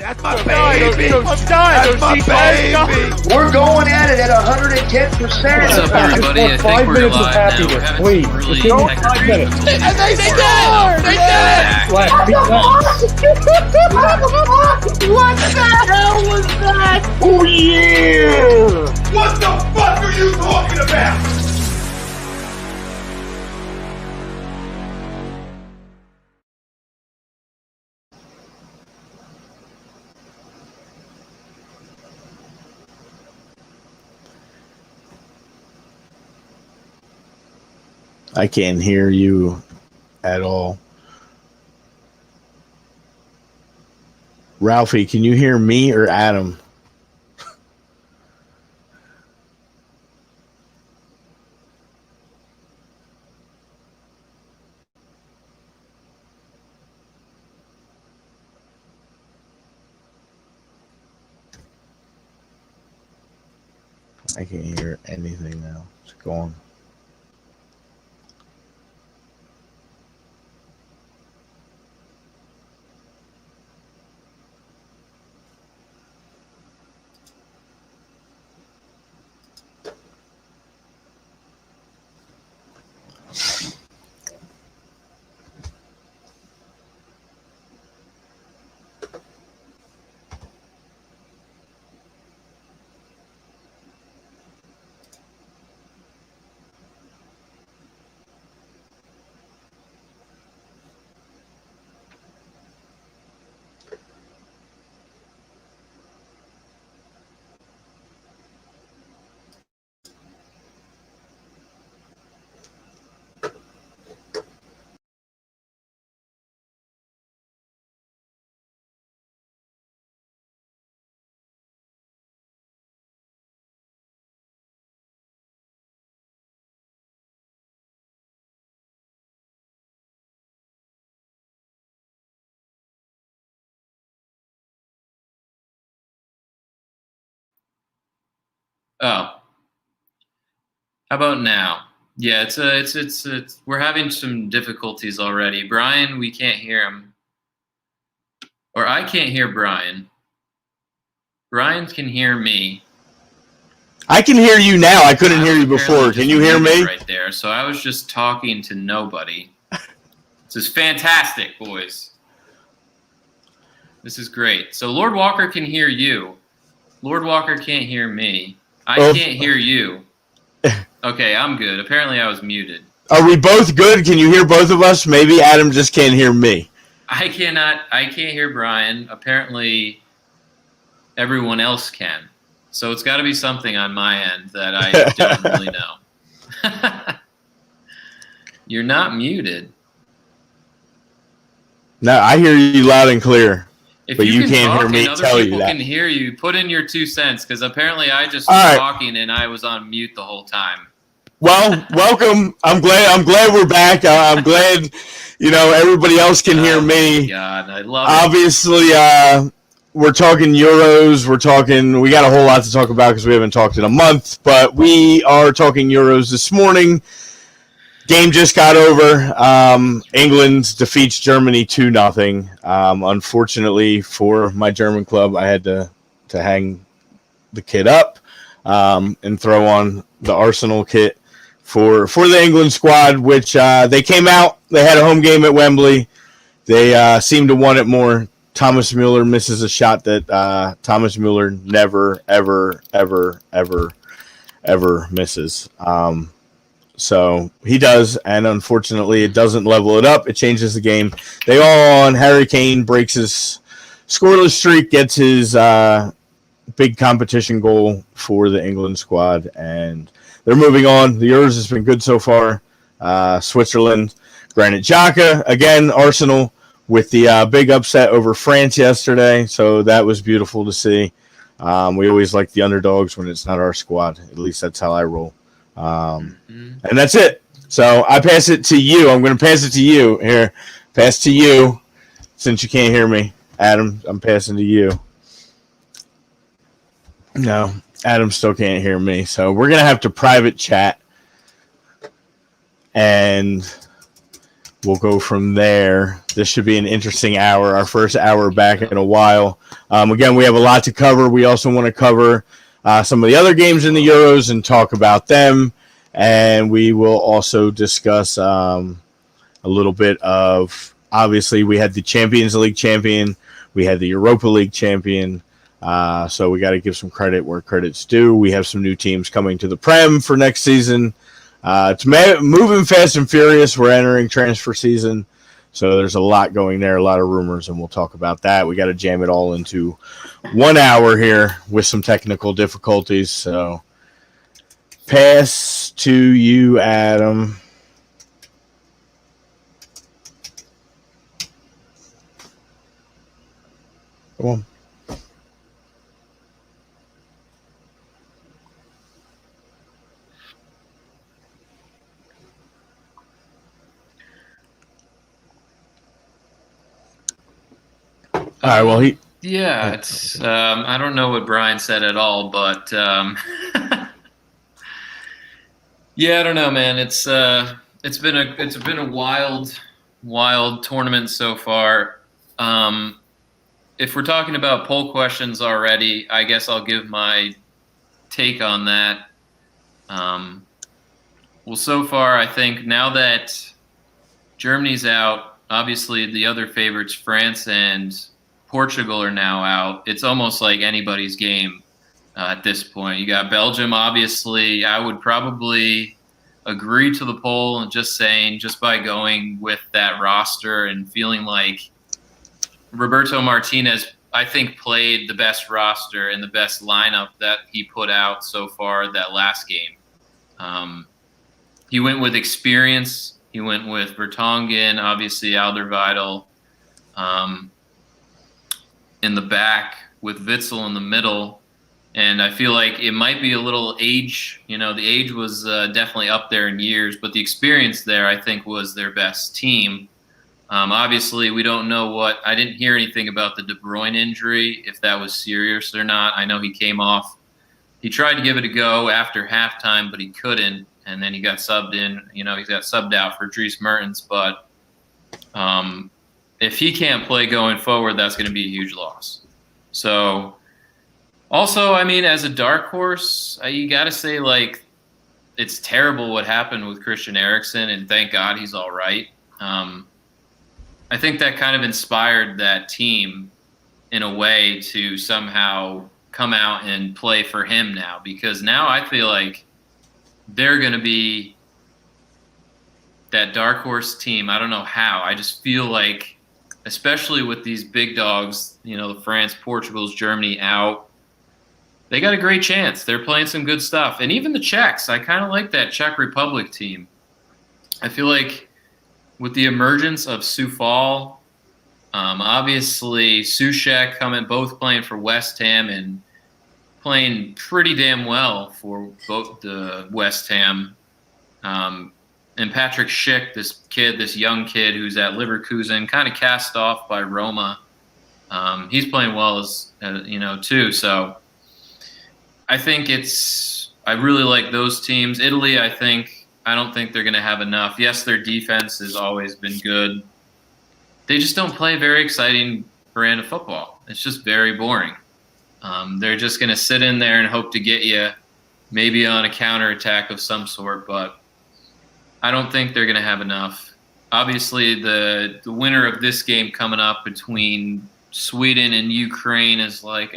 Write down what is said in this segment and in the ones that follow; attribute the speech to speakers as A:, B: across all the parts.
A: That's my baby. That's my baby.
B: We're going at it at 110%.
C: What's up, everybody? I think we're live now. We're having some really technical difficulties.
A: And they did it! They did it!
B: What the hell was that? Oh, yeah!
A: What the fuck are you talking about?
D: I can't hear you at all. Ralphie, can you hear me or Adam? I can't hear anything now. It's gone.
C: Oh, how about now? Yeah, it's we're having some difficulties already. Brian, we can't hear him. Or I can't hear Brian. Brian can hear me.
D: I can hear you now. I couldn't hear you before. Can you hear me?
C: Right there. So I was just talking to nobody. This is fantastic, boys. This is great. So Lord Walker can hear you. Lord Walker can't hear me. I can't hear you. Okay, I'm good. Apparently I was muted.
D: Are we both good? Can you hear both of us? Maybe Adam just can't hear me.
C: I can't hear Brian. Apparently everyone else can. So it's got to be something on my end that I don't really know. You're not muted.
D: No, I hear you loud and clear.
C: If
D: but you can't
C: talk
D: hear me
C: and
D: tell
C: other
D: you
C: people
D: that.
C: can hear you, put in your 2 cents, because apparently I just
D: All
C: was
D: right.
C: talking and I was on mute the whole time.
D: Well, welcome. I'm glad we're back. I'm glad, everybody else can hear me.
C: God, I love it.
D: Obviously, we're talking Euros. We got a whole lot to talk about because we haven't talked in a month, but we are talking Euros this morning. Game just got over. England defeats Germany 2-0. Unfortunately for my German club, I had to hang the kit up and throw on the Arsenal kit for the England squad, which they came out. They had a home game at Wembley. They seemed to want it more. Thomas Muller misses a shot that Thomas Muller never, ever, ever, ever, ever misses. So he does, and unfortunately it doesn't level it up. It changes the game. They all on. Harry Kane breaks his scoreless streak, gets his big competition goal for the England squad, and they're moving on. The Euros has been good so far. Switzerland, Granit Xhaka, again, Arsenal with the big upset over France yesterday, so that was beautiful to see. We always like the underdogs when it's not our squad. At least that's how I roll. And that's it. So I pass it to you. I'm going to pass it to you here. Pass to you since you can't hear me. Adam, I'm passing to you. No, Adam still can't hear me. So we're going to have to private chat. And we'll go from there. This should be an interesting hour, our first hour back in a while. Again, we have a lot to cover. We also want to cover some of the other games in the Euros and talk about them. And we will also discuss a little bit of, obviously, we had the Champions League champion. We had the Europa League champion. So we got to give some credit where credit's due. We have some new teams coming to the Prem for next season. It's moving fast and furious. We're entering transfer season. So there's a lot going there, a lot of rumors, and we'll talk about that. We got to jam it all into 1 hour here with some technical difficulties. So pass to you, Adam. Come on. All right, well,
C: it's I don't know what Brian said at all, but yeah, I don't know, man. It's been a wild tournament so far. If we're talking about poll questions already, I guess I'll give my take on that. Well, so far, I think now that Germany's out, obviously the other favorites, France and Portugal, are now out. It's almost like anybody's game at this point. You got Belgium, obviously. I would probably agree to the poll and just by going with that roster and feeling like Roberto Martinez, I think, played the best roster and the best lineup that he put out so far that last game. He went with experience. He went with Vertonghen, obviously Alderweireld in the back with Witsel in the middle. And I feel like it might be a little age. The age was definitely up there in years, but the experience there, I think, was their best team. Obviously, we don't know I didn't hear anything about the De Bruyne injury, if that was serious or not. I know he came off. He tried to give it a go after halftime, but he couldn't. And then he got subbed in. He got subbed out for Dries Mertens. But if he can't play going forward, that's going to be a huge loss. So, also, I mean, as a dark horse, you got to say, like, it's terrible what happened with Christian Eriksen, and thank God he's all right. I think that kind of inspired that team in a way to somehow come out and play for him now, because now I feel like they're going to be that dark horse team. I don't know how. I just feel like, especially with these big dogs, the France, Portugal's, Germany out, they got a great chance. They're playing some good stuff. And even the Czechs, I kind of like that Czech Republic team. I feel like with the emergence of Soufal, obviously Soucek both playing for West Ham and playing pretty damn well for both the West Ham. And Patrick Schick, this young kid who's at Leverkusen, kind of cast off by Roma. He's playing well too. So I think I really like those teams. Italy, I don't think they're going to have enough. Yes, their defense has always been good. They just don't play a very exciting brand of football. It's just very boring. They're just going to sit in there and hope to get you maybe on a counterattack of some sort, but I don't think they're going to have enough. Obviously, the winner of this game coming up between Sweden and Ukraine is like,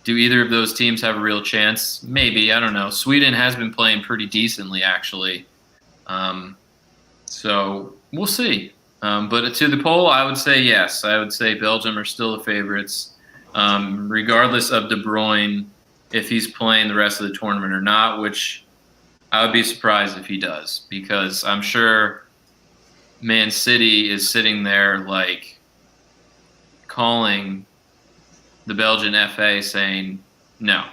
C: do either of those teams have a real chance? Maybe. I don't know. Sweden has been playing pretty decently, actually. So we'll see. But to the poll, I would say yes. I would say Belgium are still the favorites, regardless of De Bruyne, if he's playing the rest of the tournament or not, which I would be surprised if he does, because I'm sure Man City is sitting there like calling the Belgian FA saying, no,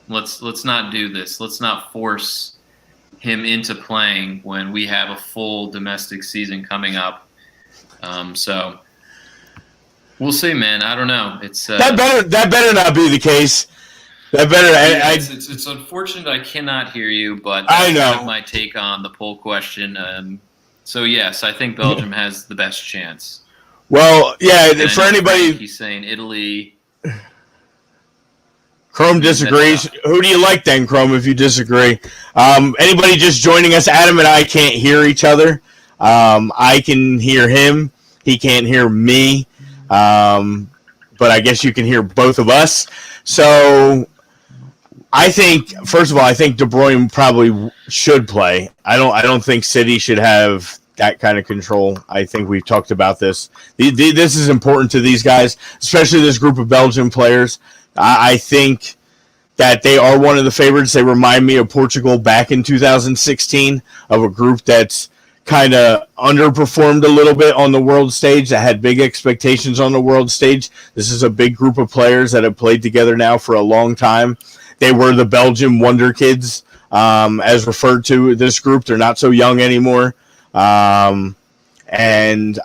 C: let's not do this. Let's not force him into playing when we have a full domestic season coming up. So we'll see, man. I don't know. It's
D: that better not be the case. That better.
C: It's unfortunate I cannot hear you, but
D: I know.
C: kind of my take on the poll question. So yes, I think Belgium has the best chance.
D: Well, yeah.
C: And
D: For anybody,
C: he's saying Italy.
D: Chrome disagrees. Who do you like then, Chrome? If you disagree, anybody just joining us? Adam and I can't hear each other. I can hear him. He can't hear me. But I guess you can hear both of us. So I think, first of all, I think De Bruyne probably should play. I don't think City should have that kind of control. I think we've talked about this. This is important to these guys, especially this group of Belgian players. I think that they are one of the favorites. They remind me of Portugal back in 2016, of a group that's kind of underperformed a little bit on the world stage, that had big expectations on the world stage. This is a big group of players that have played together now for a long time. They were the Belgian Wonder Kids, as referred to this group. They're not so young anymore. And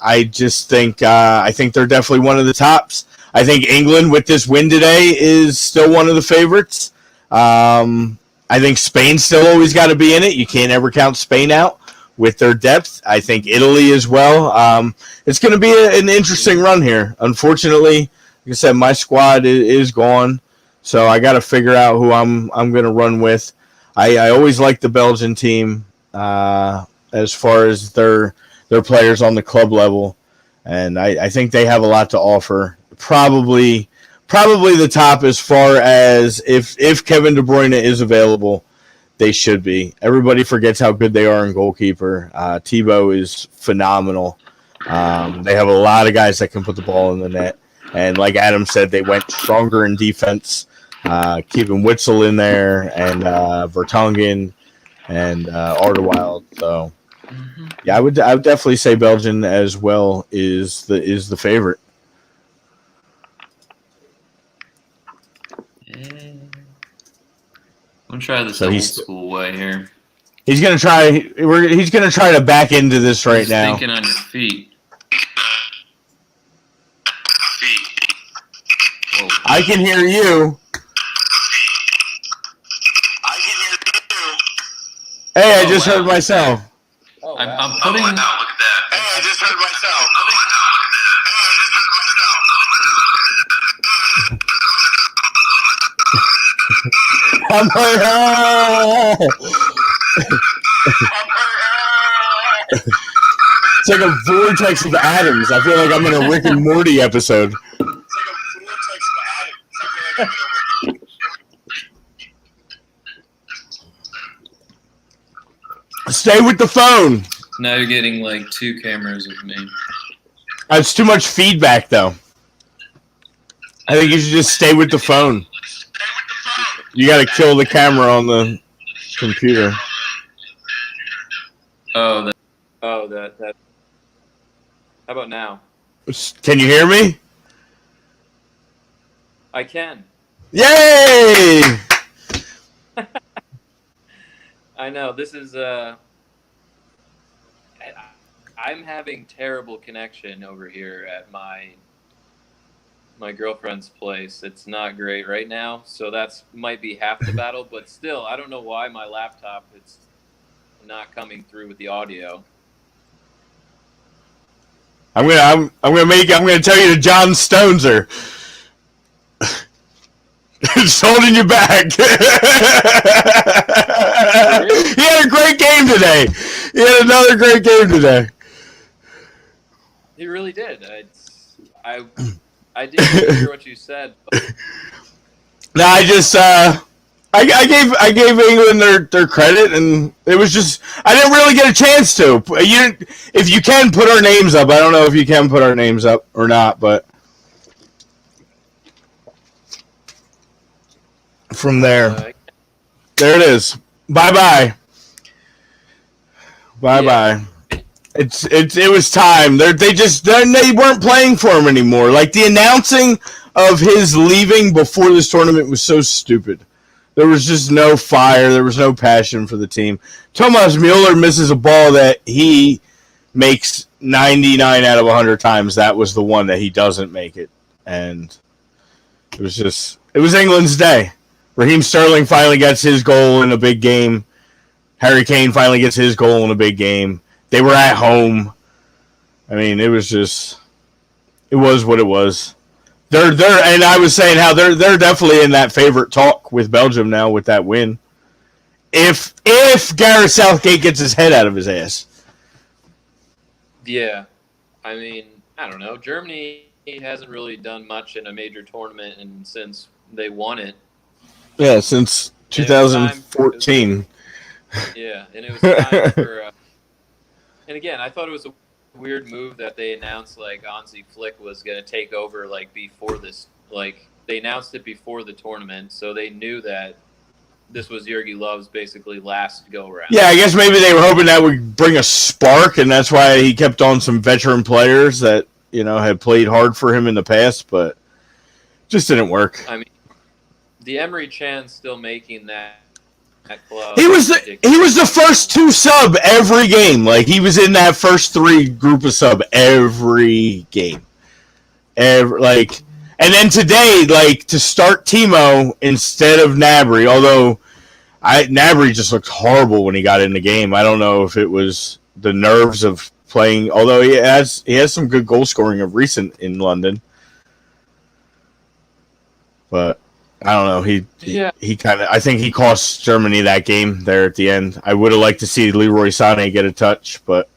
D: I just think I think they're definitely one of the tops. I think England, with this win today, is still one of the favorites. I think Spain's still always got to be in it. You can't ever count Spain out with their depth. I think Italy as well. It's going to be an interesting run here. Unfortunately, like I said, my squad is gone, so I got to figure out who I'm going to run with. I always like the Belgian team as far as their players on the club level, and I think they have a lot to offer. Probably the top as far as if Kevin De Bruyne is available, they should be. Everybody forgets how good they are in goalkeeper. Thibaut is phenomenal. They have a lot of guys that can put the ball in the net. And like Adam said, they went stronger in defense, keeping Witzel in there and Vertonghen and Alderweireld. So, yeah, I would definitely say Belgium as well is the favorite.
C: I'm gonna try this old school way here.
D: He's gonna try. He's gonna try to back into this right now.
C: Thinking on your feet. Whoa.
D: I can hear you. Hey, I just heard myself.
C: Oh, I'm putting.
E: Look at that. Hey, I just heard myself.
D: I'm like, it's like a vortex of atoms. I feel like I'm in a Rick and Morty episode. Stay with the phone.
C: Now you're getting like 2 cameras of me.
D: It's too much feedback, though. I think you should just stay with the phone. You got to kill the camera on the computer.
C: Oh, that. How about now?
D: Can you hear me?
C: I can.
D: Yay!
C: I know, this is I'm having terrible connection over here at my girlfriend's place. It's not great right now, so that's might be half the battle, but still, I don't know why my laptop is not coming through with the audio.
D: I'm gonna tell you to John Stoneser. It's holding you back. He had a great game today. He had another great game today.
C: He really did. I didn't hear what you said. But...
D: No, I gave England their credit, and it was just I didn't really get a chance to. If you can put our names up, I don't know if you can put our names up or not, but from there it is. Bye. It was time. They weren't playing for him anymore. Like, the announcing of his leaving before this tournament was so stupid. There was just no fire. There was no passion for the team. Thomas Müller misses a ball that he makes 99 out of 100 times. That was the one that he doesn't make it. And it was England's day. Raheem Sterling finally gets his goal in a big game. Harry Kane finally gets his goal in a big game. They were at home. I mean, it was what it was. They're and I was saying how they're definitely in that favorite talk with Belgium now with that win. If Gareth Southgate gets his head out of his ass.
C: Yeah. I mean, I don't know. Germany hasn't really done much in a major tournament and since they won it.
D: Yeah, since 2014.
C: Yeah, and it was time for and again, I thought it was a weird move that they announced like Hansi Flick was going to take over like before this, like they announced it before the tournament, so they knew that this was Jurgen Love's basically last go round.
D: Yeah, I guess maybe they were hoping that would bring a spark, and that's why he kept on some veteran players that had played hard for him in the past, but just didn't work.
C: I mean, the Emery Chan's still making that club.
D: He was the first two sub every game. Like he was in that first three group of sub every game. And then today, to start Timo instead of Gnabry, although Gnabry just looked horrible when he got in the game. I don't know if it was the nerves of playing, although he has some good goal scoring of recent in London. But I don't know. He kind of. I think he cost Germany that game there at the end. I would have liked to see Leroy Sané get a touch, but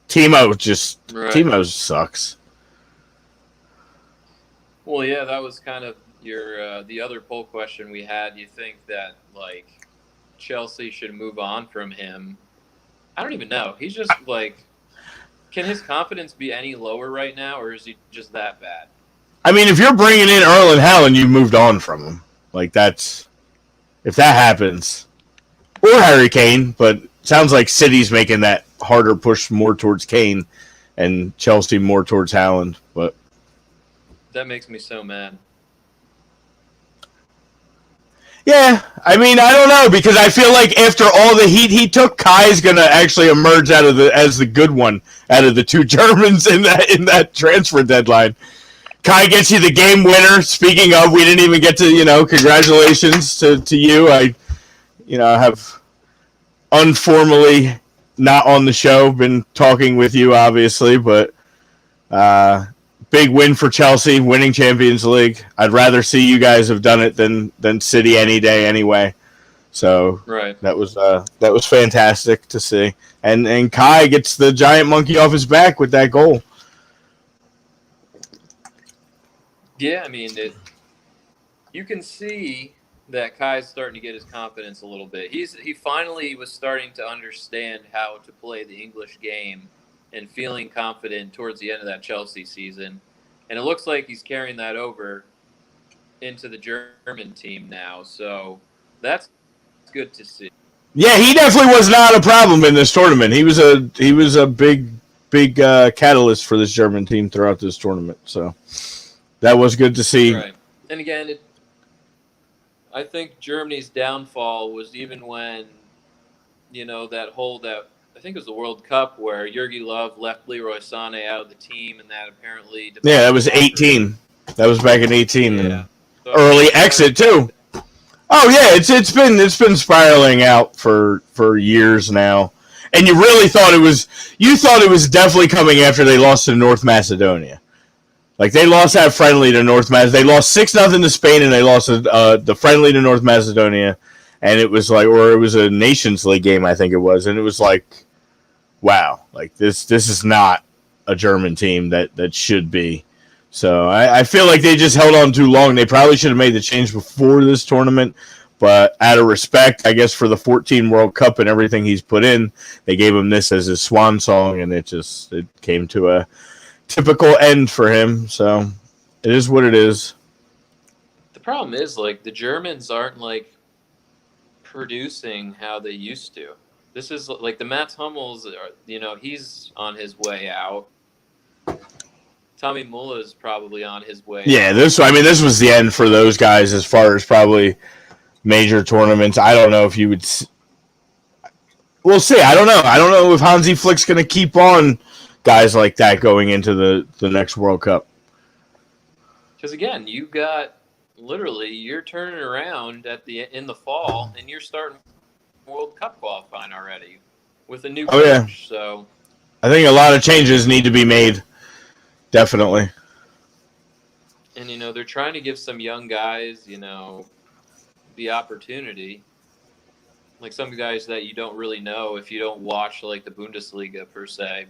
D: Timo sucks.
C: Well, yeah, that was kind of your the other poll question we had. You think that Chelsea should move on from him? I don't even know. He's just can his confidence be any lower right now, or is he just that bad?
D: I mean, if you're bringing in Erling Haaland, you moved on from him. If that happens, or Harry Kane, but it sounds like City's making that harder push more towards Kane, and Chelsea more towards Haaland. But
C: that makes me so mad.
D: Yeah, I mean, I don't know, because I feel like after all the heat he took, Kai's gonna actually emerge as the good one out of the two Germans in that transfer deadline. Kai gets you the game winner. Speaking of, we didn't even get to, congratulations to you. I have unformally not on the show, been talking with you, obviously, but big win for Chelsea, winning Champions League. I'd rather see you guys have done it than City any day anyway. So
C: right.
D: That was fantastic to see. And Kai gets the giant monkey off his back with that goal.
C: Yeah, I mean, you can see that Kai's starting to get his confidence a little bit. He finally was starting to understand how to play the English game and feeling confident towards the end of that Chelsea season. And it looks like he's carrying that over into the German team now. So that's good to see.
D: Yeah, he definitely was not a problem in this tournament. He was a big catalyst for this German team throughout this tournament. So that was good to see.
C: Right. And again, I think Germany's downfall was even when, I think it was the World Cup where Jurgen Löw left Leroy Sané out of the team, and that apparently...
D: Yeah, that was 18. That was back in 18.
C: Yeah. So
D: early exit, too. Oh, yeah, it's been spiraling out for years now. And you really thought it was definitely coming after they lost to North Macedonia. They lost that friendly to North Macedonia. They lost 6-0 to Spain, and they lost the friendly to North Macedonia. And it was it was a Nations League game, I think it was. And it was wow, this is not a German team that should be. So I feel like they just held on too long. They probably should have made the change before this tournament. But out of respect, I guess, for the 14 World Cup and everything he's put in, they gave him this as his swan song, and it came to a typical end for him. So it is what it is.
C: The problem is, the Germans aren't, producing how they used to. This is, the Mats Hummels, he's on his way out. Tommy Müller is probably on his way.
D: Yeah, this was the end for those guys as far as probably major tournaments. I don't know if you would. We'll see. I don't know. I don't know if Hansi Flick's going to keep on guys like that going into the next World Cup.
C: Because again, you got literally you're turning around in the fall and you're starting World Cup qualifying already with a new coach.
D: Yeah.
C: So
D: I think a lot of changes need to be made. Definitely.
C: And, they're trying to give some young guys, the opportunity. Like some guys that you don't really know if you don't watch, like, the Bundesliga, per se.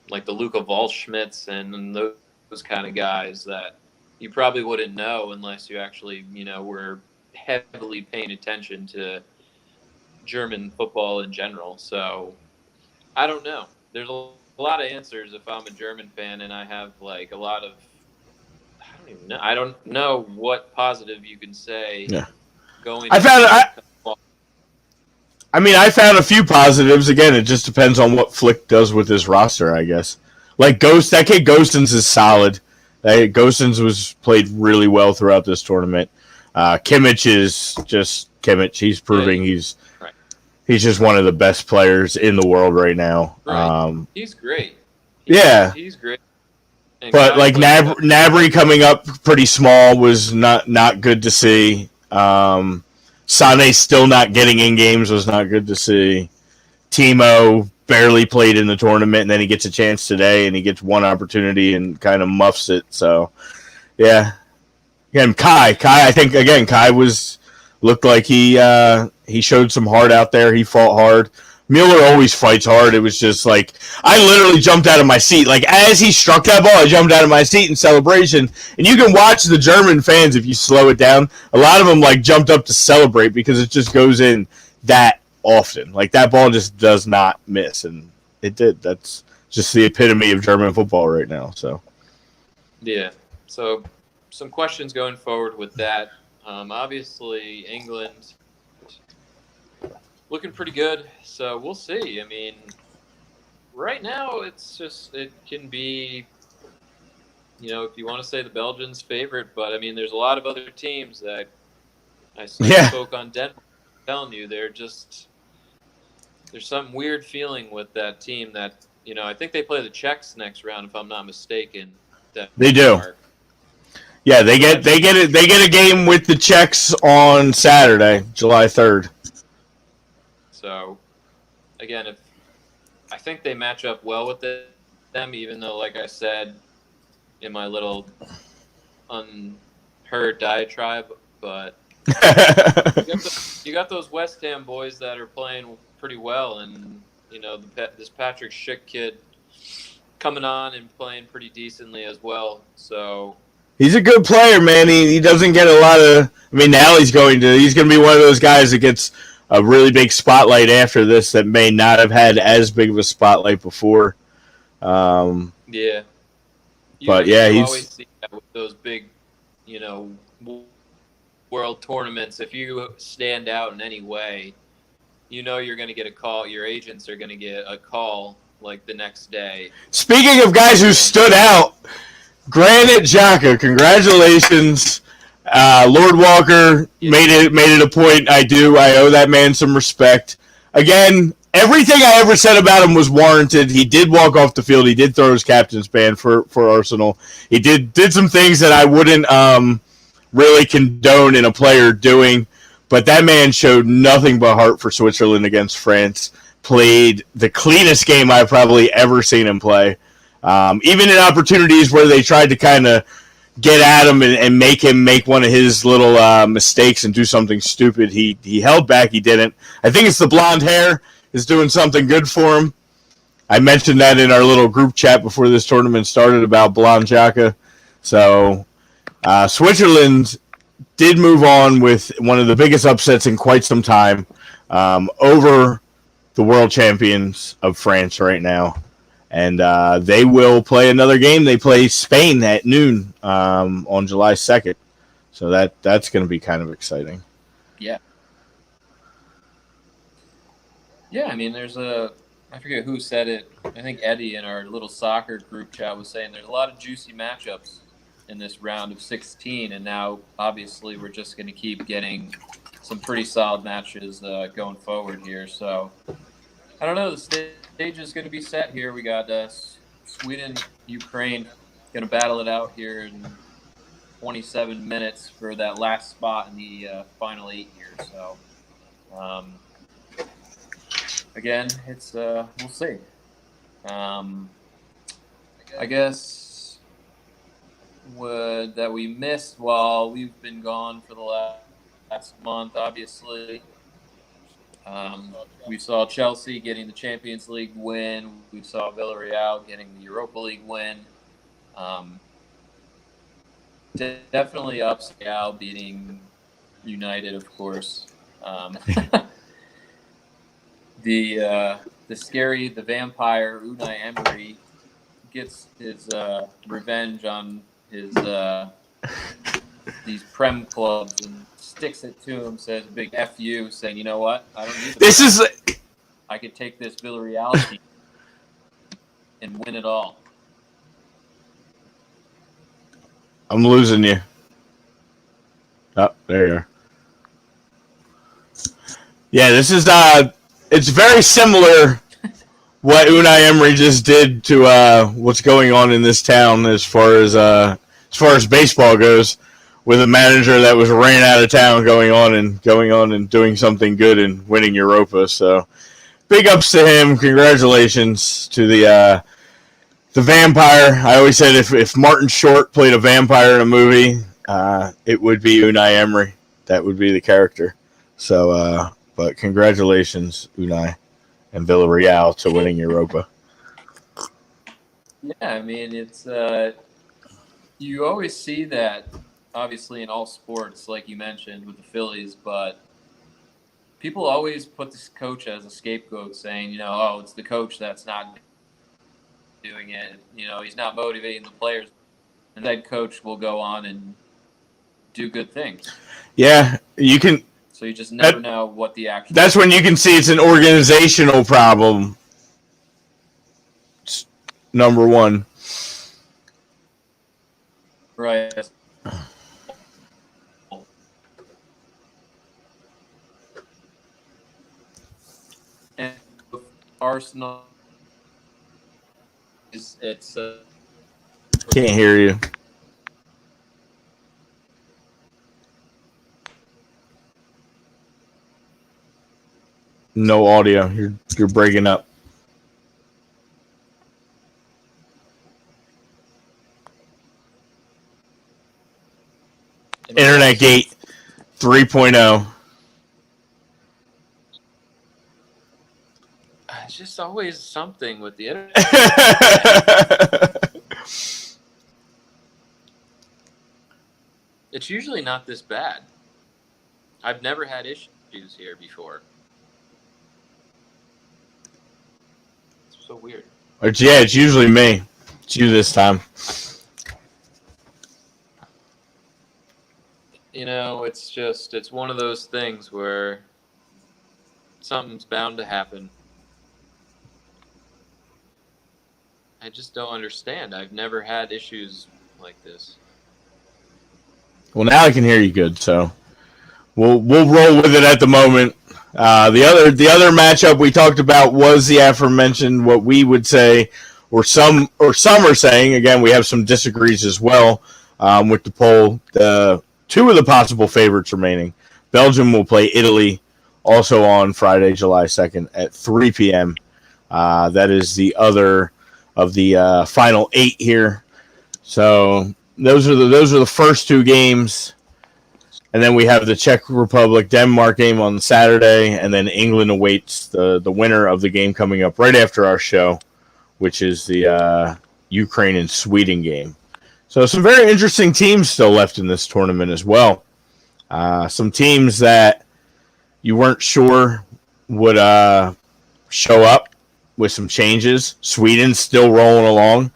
C: Like the Luca Waldschmidts and those kind of guys that you probably wouldn't know unless you actually, were heavily paying attention to German football in general. So, I don't know. There's a lot of answers if I'm a German fan and I have like a lot of I don't know what positive you can say.
D: Yeah.
C: Going.
D: I found a few positives. Again, it just depends on what Flick does with his roster, I guess. Like that kid Ghostins is solid. Ghostins was played really well throughout this tournament. Kimmich is just Kimmich. He's proving he's just one of the best players in the world right now.
C: Right. He's great. He's great. And
D: but like Nabry coming up pretty small was not good to see. Sané still not getting in games was not good to see. Timo barely played in the tournament, and then he gets a chance today, and he gets one opportunity and kind of muffs it. So, yeah. Again, Kai, I think again, Kai looked like he showed some heart out there. He fought hard. Mueller always fights hard. It was just like I literally jumped out of my seat. Like as he struck that ball, I jumped out of my seat in celebration. And you can watch the German fans if you slow it down. A lot of them like jumped up to celebrate because it just goes in that often. Like that ball just does not miss, and it did. That's just the epitome of German football right now. So
C: yeah. So some questions going forward with that. Obviously, England looking pretty good, so we'll see. I mean, right now it can be, if you want to say the Belgians' favorite, but I mean, there's a lot of other teams that I spoke on Denver. I'm telling you, there's some weird feeling with that team that, I think they play the Czechs next round, if I'm not mistaken.
D: They do. Yeah, they get a game with the Czechs on Saturday, July 3rd.
C: So, again, I think they match up well with them, even though, like I said, in my little unheard diatribe, but you got those West Ham boys that are playing pretty well, and this Patrick Schick kid coming on and playing pretty decently as well. So
D: he's a good player, man. He doesn't get a lot of. I mean, now he's going to be one of those guys that gets a really big spotlight after this that may not have had as big of a spotlight before.
C: Yeah.
D: But yeah,
C: you
D: he's
C: always see that with those big, world tournaments. If you stand out in any way, you're going to get a call. Your agents are going to get a call like the next day.
D: Speaking of guys who stood out, Granit Xhaka, congratulations. Lord Walker made it a point. I owe that man some respect. Again, everything I ever said about him was warranted. He did walk off the field. He did throw his captain's band for Arsenal. He did some things that I wouldn't really condone in a player doing, but that man showed nothing but heart for Switzerland against France. Played the cleanest game I've probably ever seen him play. Even in opportunities where they tried to kind of get at him and make him make one of his little mistakes and do something stupid, he held back. He didn't. I think it's the blonde hair is doing something good for him. I mentioned that in our little group chat before this tournament started about blonde Xhaka. So Switzerland did move on with one of the biggest upsets in quite some time over the world champions of France right now. And they will play another game. They play Spain at noon on July 2nd. So that's going to be kind of exciting.
C: Yeah. Yeah, I mean, I forget who said it. I think Eddie in our little soccer group chat was saying there's a lot of juicy matchups in this round of 16. And now, obviously, we're just going to keep getting some pretty solid matches going forward here. So, I don't know. The stage is going to be set here. We got Sweden, Ukraine going to battle it out here in 27 minutes for that last spot in the final 8 here. So, again, it's we'll see. I guess that we missed while we've been gone for the last month, obviously. We saw Chelsea getting the Champions League win. We saw Villarreal getting the Europa League win. Definitely upscale beating United, of course. The vampire Unai Emery gets his revenge on his these Prem clubs and sticks it to him. Says a big F you, saying, "You know what? I don't need it. I could take this Villarreal team and win it all."
D: I'm losing you. Oh, there you are. Yeah, this is it's very similar what Unai Emery just did to what's going on in this town as far as baseball goes, with a manager that was ran out of town going on and doing something good and winning Europa. So big ups to him. Congratulations to the vampire. I always said if Martin Short played a vampire in a movie, it would be Unai Emery. That would be the character. So, but congratulations, Unai and Villarreal, to winning Europa.
C: Yeah, I mean, it's you always see that, obviously, in all sports, like you mentioned with the Phillies, but people always put this coach as a scapegoat, saying, oh, it's the coach that's not doing it. He's not motivating the players. And that coach will go on and do good things.
D: Yeah, you can.
C: So you just never know what the action.
D: That's when you can see it's an organizational problem. It's number one.
C: Right. And Arsenal, it's
D: can't hear you. No audio. You're breaking up. Internet Gate 3.0.
C: It's just always something with the internet. It's usually not this bad. I've never had issues here before. It's so weird.
D: It's usually me. It's you this time.
C: It's one of those things where something's bound to happen. I just don't understand. I've never had issues like this.
D: Well, now I can hear you good, so we'll roll with it at the moment. The other matchup we talked about was the aforementioned, what we would say, or some are saying. Again, we have some disagrees as well with the poll. The two of the possible favorites remaining. Belgium will play Italy, also on Friday, July 2nd at 3 p.m. That is the other of the final 8 here. So those are the first 2 games, and then we have the Czech Republic Denmark game on Saturday, and then England awaits the winner of the game coming up right after our show, which is the Ukraine and Sweden game. So some very interesting teams still left in this tournament as well. Some teams that you weren't sure would show up with some changes. Sweden's still rolling along.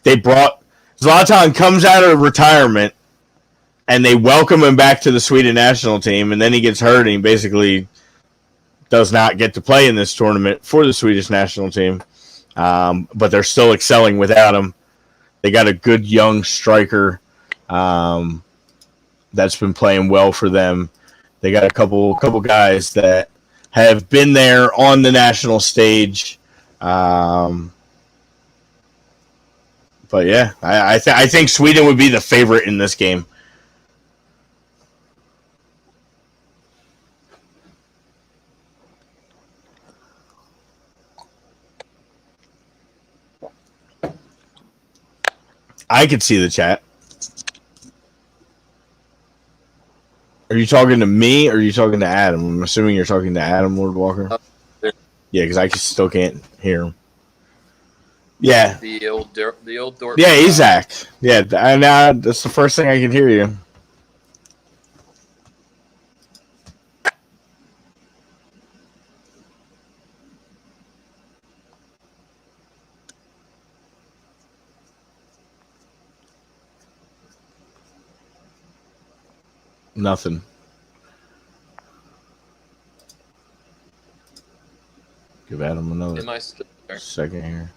D: They brought Zlatan comes out of retirement, and they welcome him back to the Sweden national team, and then he gets hurt, and he basically does not get to play in this tournament for the Swedish national team. But they're still excelling without him. They got a good young striker that's been playing well for them. They got a couple guys that have been there on the national stage. But yeah, I think Sweden would be the favorite in this game. I could see the chat. Are you talking to me or are you talking to Adam? I'm assuming you're talking to Adam, Lord Walker. Yeah, because I still can't hear him. Yeah.
C: The old Dortmund.
D: Yeah, Isaac. Yeah, that's the first thing I can hear you. Nothing. Give Adam another second here.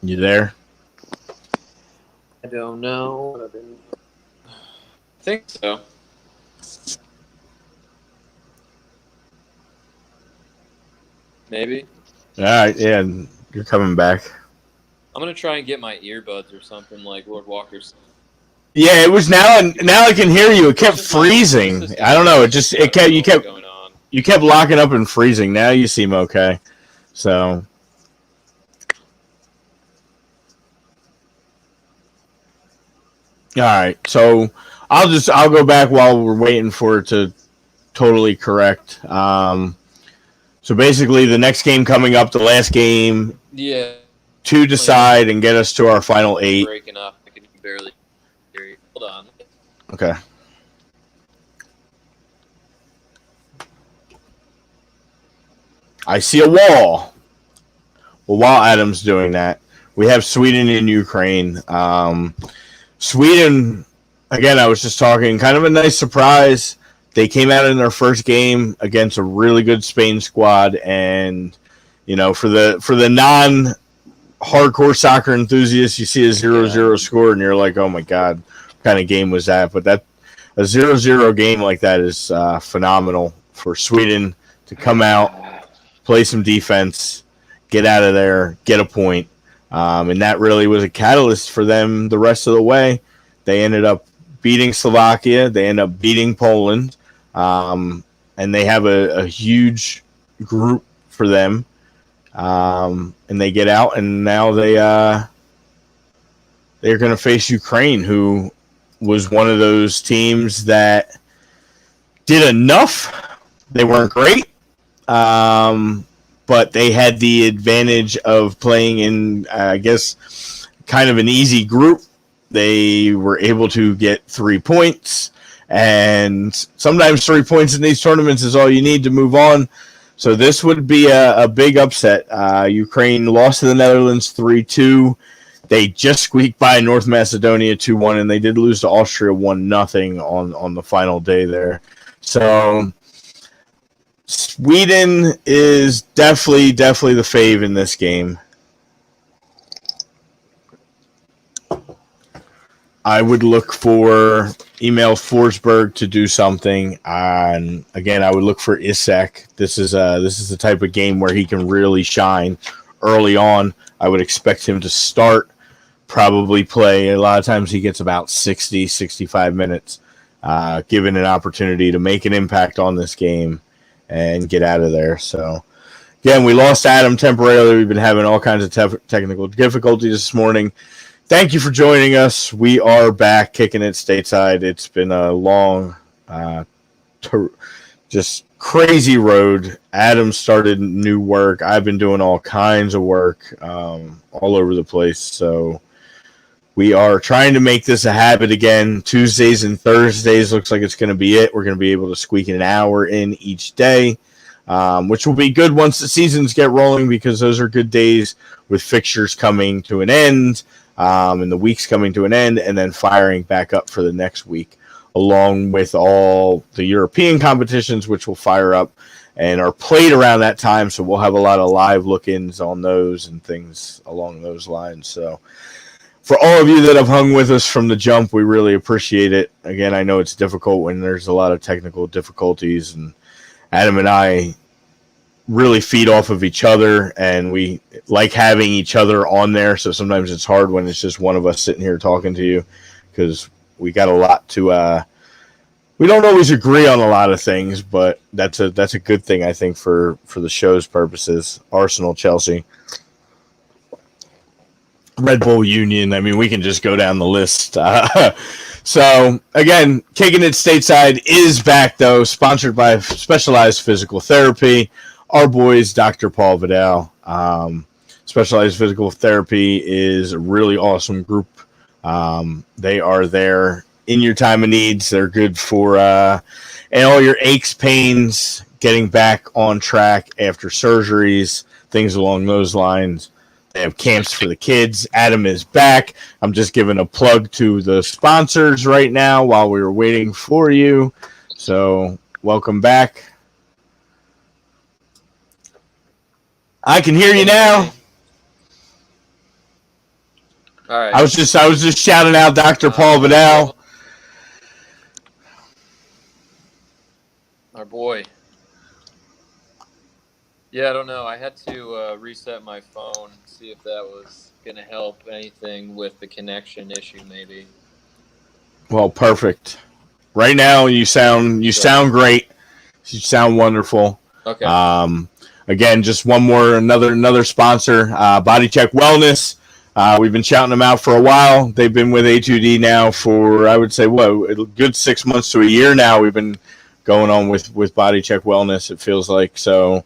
D: You there?
C: I don't know. I think so. Maybe.
D: All right, yeah, you're coming back.
C: I'm gonna try and get my earbuds or something like Lord Walker's.
D: Yeah, it was now I can hear you. It kept freezing. I don't know. You kept locking up and freezing. Now you seem okay. So. All right, so I'll go back while we're waiting for it to totally correct. So basically, the next game coming up, the last game, to decide and get us to our final 8.
C: Breaking up, I can barely hear you. Hold on.
D: Okay. I see a wall. Well, while Adam's doing that, we have Sweden and Ukraine. Sweden, again, I was just talking, kind of a nice surprise. They came out in their first game against a really good Spain squad, and for the non-hardcore soccer enthusiasts, you see a 0-0 score, and you're like, oh my god, what kind of game was that? But a 0-0 game like that is phenomenal for Sweden to come out, play some defense, get out of there, get a point. And that really was a catalyst for them the rest of the way. They ended up beating Slovakia. They ended up beating Poland. And they have a huge group for them. And they get out, and now they're going to face Ukraine, who was one of those teams that did enough. They weren't great. But they had the advantage of playing in, I guess, kind of an easy group. They were able to get 3 points, and sometimes 3 points in these tournaments is all you need to move on. So this would be a big upset. Ukraine lost to the Netherlands 3-2. They just squeaked by North Macedonia 2-1, and they did lose to Austria 1-0 on the final day there. So Sweden is definitely the fave in this game. I would look for Emil Forsberg to do something. And again, I would look for Isak. This is the type of game where he can really shine early on. I would expect him to start, probably play. A lot of times he gets about 60, 65 minutes, given an opportunity to make an impact on this game and get out of there. So, again, we lost Adam temporarily. We've been having all kinds of technical difficulties this morning. Thank you for joining us. We are back kicking it stateside. It's been a long, just crazy road. Adam started new work. I've been doing all kinds of work all over the place. So we are trying to make this a habit again. Tuesdays and Thursdays looks like it's going to be it. We're going to be able to squeak an hour in each day, which will be good once the seasons get rolling, because those are good days with fixtures coming to an end. And the week's coming to an end, and then firing back up for the next week, along with all the European competitions, which will fire up and are played around that time. So we'll have a lot of live look-ins on those and things along those lines. So for all of you that have hung with us from the jump, we really appreciate it. Again, I know it's difficult when there's a lot of technical difficulties, and Adam and I really feed off of each other, and we like having each other on there. So sometimes it's hard when it's just one of us sitting here talking to you, because we got a lot to. We don't always agree on a lot of things, but that's a good thing, I think, for the show's purposes. Arsenal, Chelsea, Red Bull Union. I mean, we can just go down the list. So, again, Kickin It Stateside is back, though, sponsored by Specialized Physical Therapy. Our boys, Dr. Paul Vidal. Specialized Physical Therapy is a really awesome group. They are there in your time of needs. They're good for and all your aches, pains, getting back on track after surgeries, things along those lines. They have camps for the kids. Adam is back. I'm just giving a plug to the sponsors right now while we were waiting for you. So welcome back. I can hear you now.
F: All right.
D: I was just shouting out Dr. Paul Vidal.
F: Our boy. Yeah, I don't know. I had to reset my phone, see if that was going to help anything with the connection issue, maybe.
D: Well, perfect. Right now, you sound great. You sound wonderful.
F: Okay.
D: Again, just another sponsor, Body Check Wellness. We've been shouting them out for a while. They've been with A2D now for, I would say, a good 6 months to a year now. We've been going on with Body Check Wellness, it feels like. So,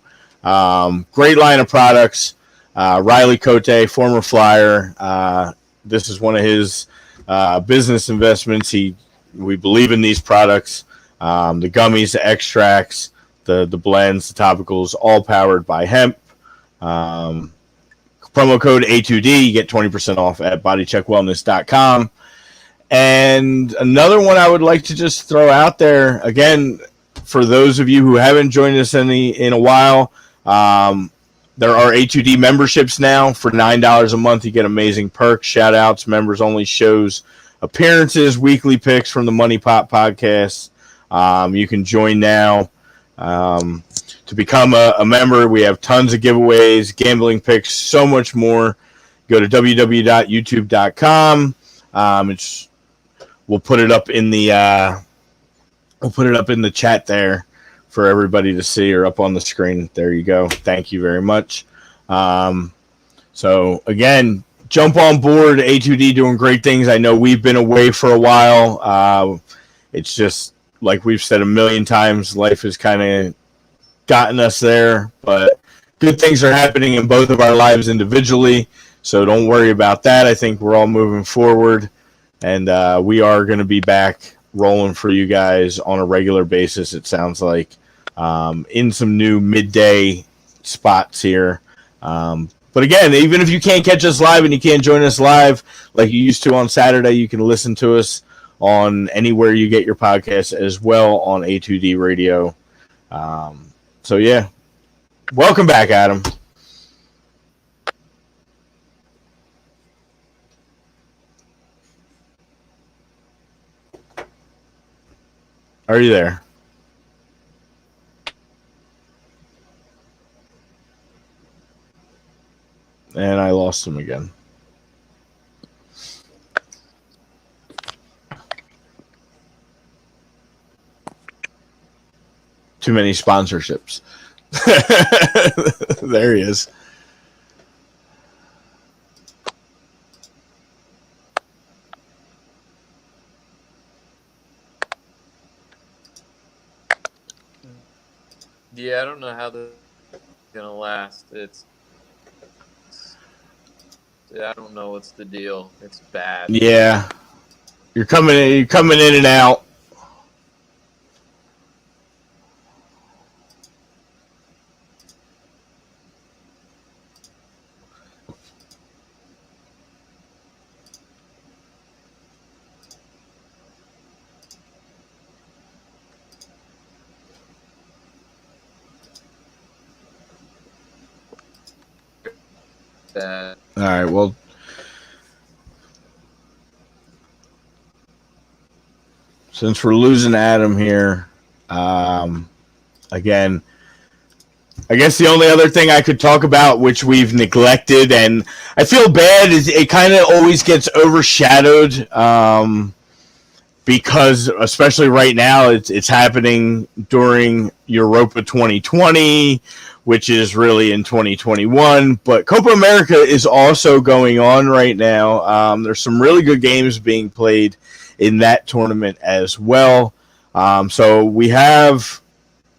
D: great line of products. Riley Cote, former Flyer. This is one of his business investments. We believe in these products. The gummies, the extracts, the blends, the topicals, all powered by hemp. Promo code A2D, you get 20% off at bodycheckwellness.com. And another one I would like to just throw out there, again, for those of you who haven't joined us in a while, there are A2D memberships now. For $9 a month, you get amazing perks, shout-outs, members-only shows, appearances, weekly picks from the Money Pop podcast. You can join now. To become a member, we have tons of giveaways, gambling picks, so much more. Go to www.youtube.com. We'll put it up in the chat there for everybody to see, or up on the screen. There you go. Thank you very much. So again, jump on board. A2D doing great things. I know we've been away for a while. It's just like we've said a million times, life has kind of gotten us there, but good things are happening in both of our lives individually. So don't worry about that. I think we're all moving forward, and we are going to be back rolling for you guys on a regular basis, it sounds like, in some new midday spots here. But again, even if you can't catch us live and you can't join us live like you used to on Saturday, you can listen to us on anywhere you get your podcasts as well on A2D Radio. So, yeah. Welcome back, Adam. Are you there? And I lost him again. Too many sponsorships. There he is.
F: Yeah, I don't know how this is gonna last. I don't know what's the deal. It's bad.
D: Yeah, you're coming in and out.
F: Bad.
D: All right, well, since we're losing Adam here, again, I guess the only other thing I could talk about, which we've neglected, and I feel bad, is it kind of always gets overshadowed because, especially right now, it's happening during Europa 2020, which is really in 2021. But Copa America is also going on right now. There's some really good games being played in that tournament as well. So we have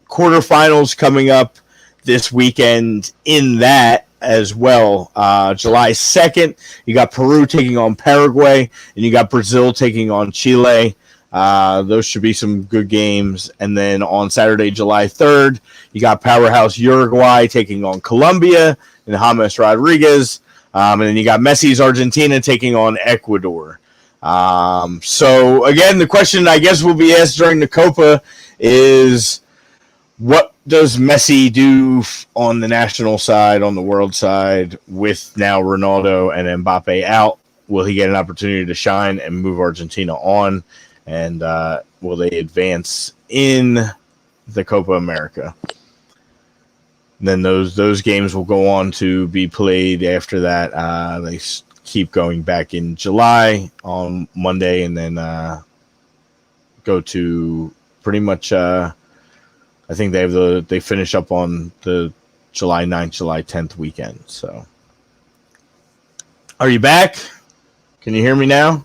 D: quarterfinals coming up this weekend in that as well. July 2nd, you got Peru taking on Paraguay, and you got Brazil taking on Chile. Those should be some good games. And then on Saturday, July 3rd, you got Powerhouse Uruguay taking on Colombia and James Rodriguez. And then you got Messi's Argentina taking on Ecuador. So, again, the question I guess will be asked during the Copa is, what does Messi do on the national side, on the world side, with now Ronaldo and Mbappe out? Will he get an opportunity to shine and move Argentina on? And will they advance in the Copa America? And then those games will go on to be played after that. They keep going back in July on Monday, and then go to pretty much. I think they finish up on the July 9th, July 10th weekend. So, are you back? Can you hear me now?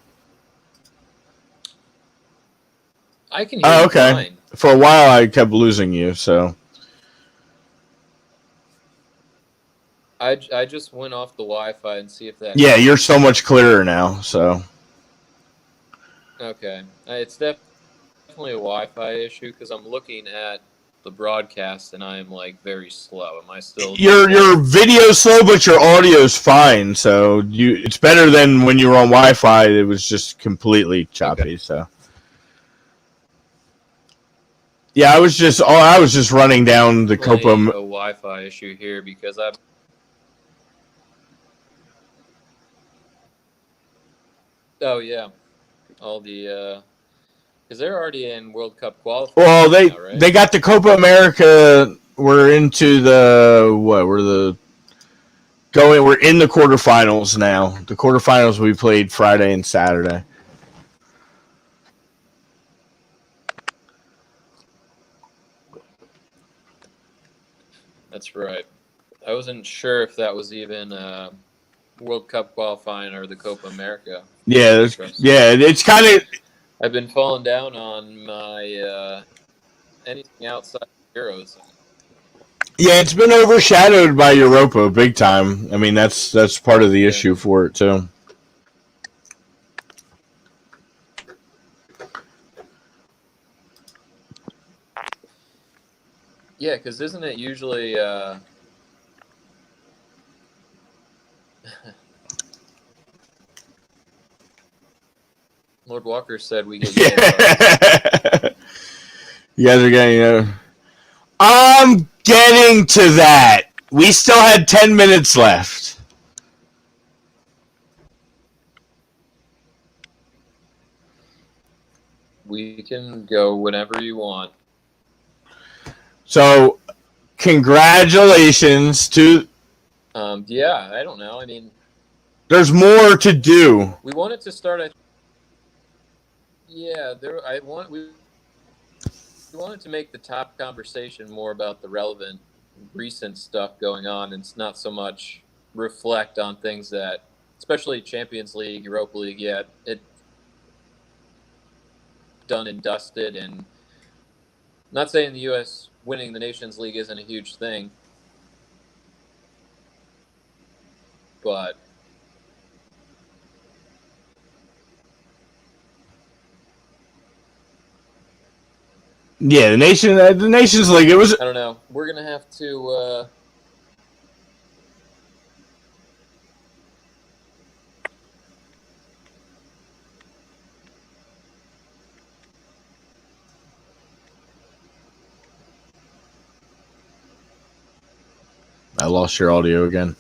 F: I can hear you fine.
D: For a while, I kept losing you, so.
F: I just went off the Wi-Fi and see if that.
D: Yeah, you're so much clearer now, so.
F: Okay, it's definitely a Wi-Fi issue because I'm looking at the broadcast and I am like very slow. Am I still?
D: Your video's slow, but your audio's fine. So it's better than when you were on Wi-Fi. It was just completely choppy. Okay. So. Yeah, I was just running down the Copa.
F: A Wi-Fi issue here because I've. Oh yeah, all the because they're already in World Cup qualifying.
D: Well,
F: now, right?
D: they got the Copa America. We're into the what? We're in the quarterfinals now. The quarterfinals we played Friday and Saturday.
F: That's right. I wasn't sure if that was even World Cup qualifying or the Copa America.
D: Yeah, it's kind of.
F: I've been falling down on my anything outside Euros.
D: Yeah, it's been overshadowed by Europa big time. I mean, that's part of the issue for it too.
F: Yeah, because isn't it usually Lord Walker said we get
D: You guys are getting I'm getting to that. We still had 10 minutes left.
F: We can go whenever you want.
D: So, congratulations to.
F: Yeah, I don't know. I mean,
D: there's more to do.
F: We wanted to start. Yeah, we wanted to make the top conversation more about the relevant, recent stuff going on, and not so much reflect on things that, especially Champions League, Europa League. Yeah, it done and dusted, and not saying the U.S. winning the Nations League isn't a huge thing, but
D: yeah, the Nations League. It was.
F: I don't know. We're gonna have to.
D: I lost your audio again.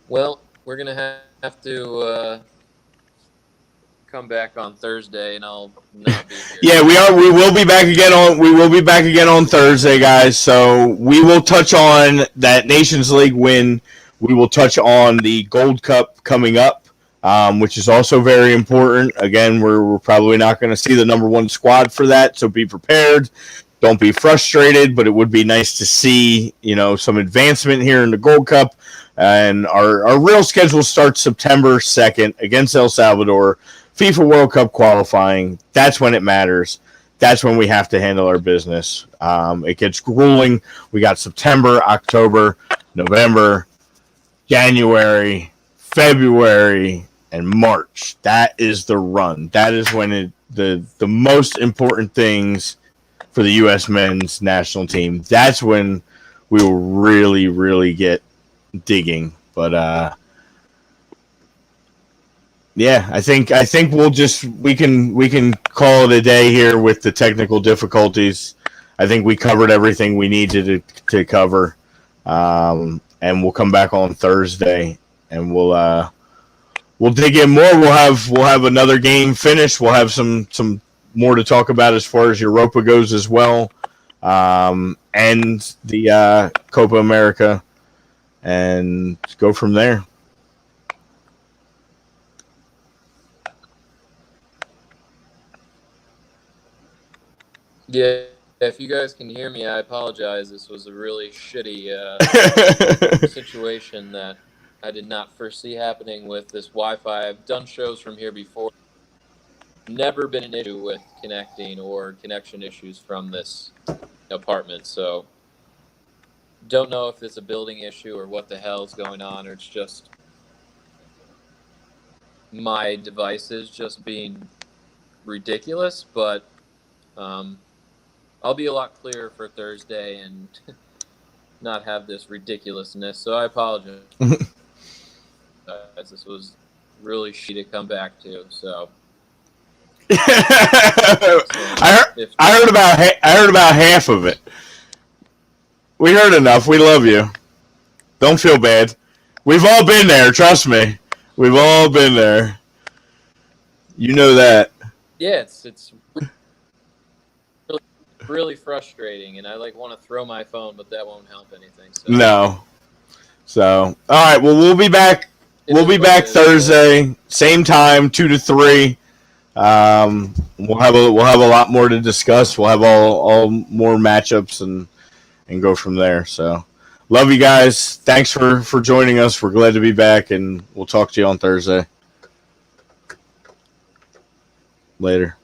F: Well, we're gonna have to come back on Thursday, and I'll not be here.
D: Yeah, we are. We will be back again on. We will be back again on Thursday, guys. So we will touch on that Nations League win. We will touch on the Gold Cup coming up, which is also very important. Again, we're probably not going to see the number one squad for that, so be prepared. Don't be frustrated, but it would be nice to see, some advancement here in the Gold Cup. And our real schedule starts September 2nd against El Salvador, FIFA World Cup qualifying. That's when it matters. That's when we have to handle our business. It gets grueling. We got September, October, November, January, February, and March. That is the run. That is when the most important things for the U.S. men's national team. That's when we will really, really get digging. But yeah, I think we can call it a day here with the technical difficulties. I think we covered everything we needed to cover, and we'll come back on Thursday and we'll dig in more. We'll have another game finished. We'll have some more to talk about as far as Europa goes as well, and the Copa America, and go from there.
F: Yeah, if you guys can hear me, I apologize. This was a really shitty situation that I did not foresee happening with this Wi-Fi. I've done shows from here before. Never been an issue with connecting or connection issues from this apartment, so don't know if it's a building issue or what the hell is going on, or it's just my devices just being ridiculous, but I'll be a lot clearer for Thursday and not have this ridiculousness, so I apologize. This was really shitty to come back to, so.
D: I heard about half of it. We heard enough. We love you. Don't feel bad. We've all been there. Trust me. We've all been there. You know that.
F: Yeah, it's really frustrating, and I want to throw my phone, but that won't help anything. So.
D: No. So all right. Well, we'll be back. We'll be back Thursday, same time, 2 to 3. We'll have a lot more to discuss. We'll have all more matchups and go from there. So, love you guys. Thanks for joining us. We're glad to be back, and we'll talk to you on Thursday. Later.